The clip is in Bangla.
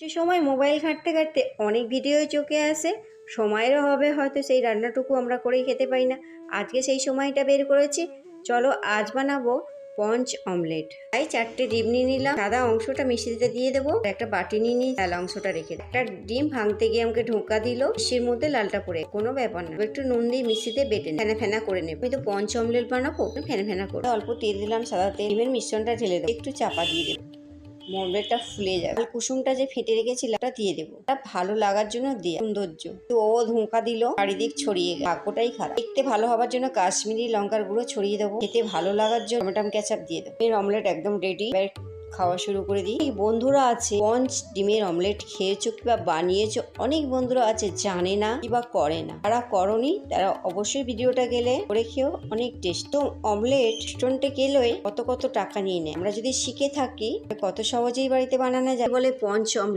যে সময় মোবাইল ঘাঁটতে ঘাঁটতে অনেক ভিডিও চোখে আসে, সময়েরও হবে হয়তো সেই রান্নাটুকু আমরা করেই খেতে পাই না। আজকে সেই সময়টা বের করেছি। চলো আজ বানাবো পঞ্চ অমলেট। তাই 4টে ডিম নিয়ে নিলাম, সাদা অংশটা মিষ্টিতে দিয়ে দেবো। একটা বাটি নিয়ে নিয়ে লাল অংশটা রেখে দেবো। একটা ডিম ভাঙতে গিয়ে আমাকে ঢোকা দিল, মিষ্টির মধ্যে লালটা পড়ে, কোনো ব্যাপার না। একটু নুন দিয়ে মিষ্টিতে বেটে ফেনা ফেনা করে নেবো। আমি তো পঞ্চ অমলেট বানাবো, ফেনা ফেনা করে অল্প তেল দিলাম, সাদা তেল, ডিমের মিশ্রণটা ঢেলে দেবো, একটু চাপা দিয়ে দেবো, অমলেটটা ফুলে যাবে। কুসুমটা যে ফেটে রেখেছিলাম ওটা দিয়ে দেবো, এটা ভালো লাগার জন্য দিয়ে সৌন্দর্য। তো ও ধোঁকা দিল, চারিদিক ছড়িয়ে গেল, ভাগ্যটাই খারাপ। দেখতে ভালো হবার জন্য কাশ্মীরি লঙ্কার গুঁড়ো ছড়িয়ে দেবো, খেতে ভালো লাগার জন্য টমেটো কেচাপ দিয়ে দেবো। এর অমলেট একদম রেডি। খাওয়া শুরু করে দিই। এই বন্ধুরা আছে পঞ্চ ডিমের অমলেট খেয়েছো কিংবা বানিয়েছো, অনেক বন্ধুরা আছে জানে না কিংবা করে না। যারা করনি তারা অবশ্যই ভিডিওটা গেলে করে খেও, অনেক টেস্ট। তো অমলেট রেস্টুরেন্টে গেলে কত কত টাকা নিয়ে নেয়, আমরা যদি শিখে থাকি কত সহজেই বাড়িতে বানানো যায়। বলে পঞ্চ অমলেট।